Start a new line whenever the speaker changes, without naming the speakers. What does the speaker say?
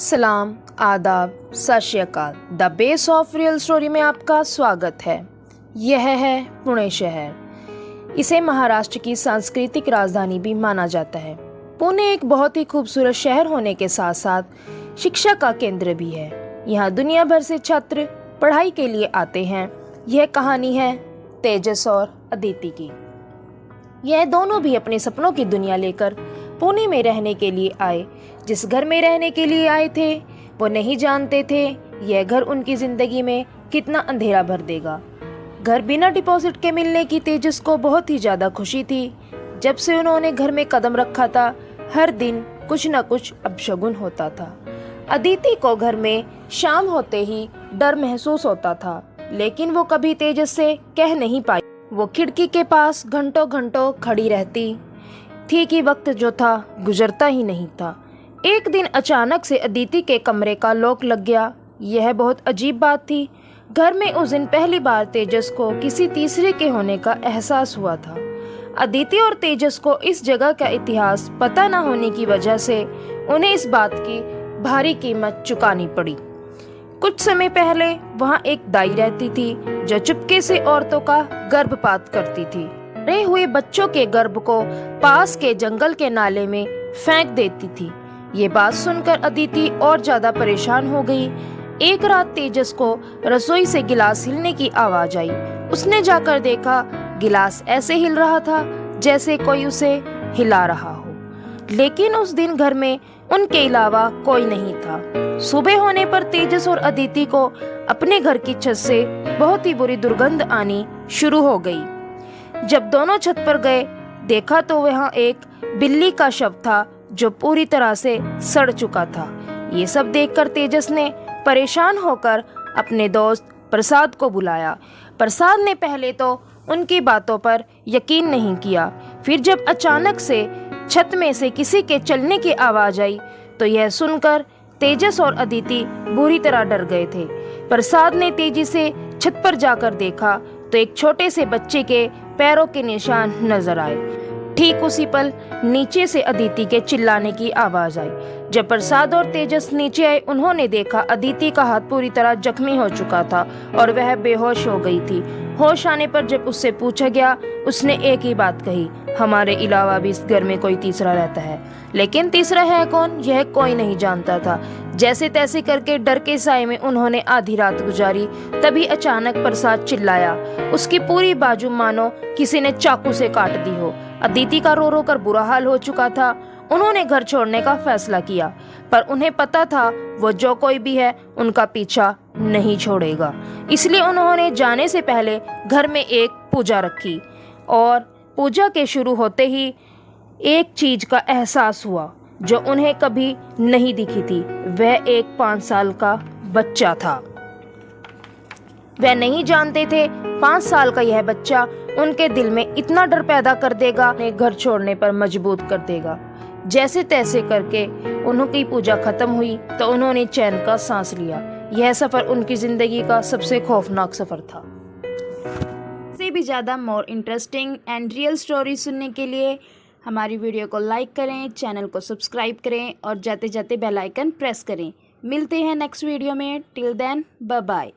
सलाम, आदाब, सत श्री अकाल। The base of real story में आपका स्वागत है। यह है पुणे शहर। इसे महाराष्ट्र की सांस्कृतिक राजधानी भी माना जाता है। पुणे एक बहुत ही खूबसूरत शहर होने के साथ साथ शिक्षा का केंद्र भी है। यहाँ दुनिया भर से छात्र पढ़ाई के लिए आते हैं। यह कहानी है तेजस और अदिति की। यह दोनों भी अपने सपनों की दुनिया लेकर पुणे में रहने के लिए आए। जिस घर में रहने के लिए आए थे वो नहीं जानते थे यह घर उनकी जिंदगी में कितना अंधेरा भर देगा। घर बिना डिपॉजिट के मिलने की तेजस को बहुत ही ज्यादा खुशी थी। जब से उन्होंने घर में कदम रखा था हर दिन कुछ न कुछ अपशगुन होता था। अदिति को घर में शाम होते ही डर महसूस होता था, लेकिन वो कभी तेजस से कह नहीं पाई। वो खिड़की के पास घंटों घंटों खड़ी रहती थी कि वक्त जो था गुजरता ही नहीं था। एक दिन अचानक से अदिति के कमरे का लॉक लग गया। यह बहुत अजीब बात थी। घर में उस दिन पहली बार तेजस को किसी तीसरे के होने का एहसास हुआ था। अदिति और तेजस को इस जगह का इतिहास पता न होने की वजह से उन्हें इस बात की भारी कीमत चुकानी पड़ी। कुछ समय पहले वहाँ एक दाई रहती थी जो चुपके से औरतों का गर्भपात करती थी। मरे हुए बच्चों के गर्भ को पास के जंगल के नाले में फेंक देती थी। ये बात सुनकर अदिति और ज्यादा परेशान हो गई। एक रात तेजस को रसोई से गिलास हिलने की आवाज आई। उसने जाकर देखा गिलास ऐसे हिल रहा था जैसे कोई उसे हिला रहा हो, लेकिन उस दिन घर में उनके अलावा कोई नहीं था। सुबह होने पर तेजस और अदिति को अपने घर की छत से बहुत ही बुरी दुर्गंध आनी शुरू हो गई। जब दोनों छत पर गए देखा तो वहाँ एक बिल्ली का शव था जो पूरी तरह से सड़ चुका था। ये सब देखकर तेजस ने परेशान होकर अपने दोस्त प्रसाद को बुलाया। प्रसाद ने पहले तो उनकी बातों पर यकीन नहीं किया, फिर जब अचानक से छत में से किसी के चलने की आवाज आई तो यह सुनकर तेजस और अदिति बुरी तरह डर गए थे। प्रसाद ने तेजी से छत पर जाकर देखा तो एक छोटे से बच्चे के पैरों के निशान नजर आए। ठीक उसी पल नीचे से अदिति के चिल्लाने की आवाज आई। जब प्रसाद और तेजस नीचे आए उन्होंने देखा अदिति का हाथ पूरी तरह जख्मी हो चुका था और वह बेहोश हो गई थी। होश आने पर जब उससे पूछा गया उसने एक ही बात कही, हमारे अलावा भी इस घर में कोई तीसरा रहता है। लेकिन तीसरा है कौन यह कोई नहीं जानता था। जैसे तैसे करके डर के साए में उन्होंने आधी रात गुजारी। तभी अचानक प्रसाद चिल्लाया। उसकी पूरी बाजू मानो किसी ने चाकू से काट दी हो। अदिति का रो रो कर बुरा हाल हो चुका था। उन्होंने घर छोड़ने का फैसला किया, पर उन्हें पता था वो जो कोई भी है उनका पीछा नहीं छोड़ेगा। इसलिए उन्होंने जाने से पहले घर में एक पूजा रखी और पूजा के शुरू होते ही एक चीज का एहसास हुआ जो उन्हें कभी नहीं दिखी थी। वह एक 5 साल का बच्चा था। वह नहीं जानते थे 5 साल का यह बच्चा उनके दिल में इतना डर पैदा कर देगा, उन्हें घर छोड़ने पर मजबूर कर देगा। जैसे तैसे करके उनकी पूजा खत्म हुई तो उन्होंने चैन का सांस लिया। यह सफर उनकी जिंदगी का सबसे खौफनाक सफर था। इससे भी ज्यादा more interesting and real story सुनने के लिए हमारी वीडियो को लाइक करें, चैनल को सब्सक्राइब करें और जाते जाते बेल आइकन प्रेस करें। मिलते हैं नेक्स्ट वीडियो में। Till then bye bye.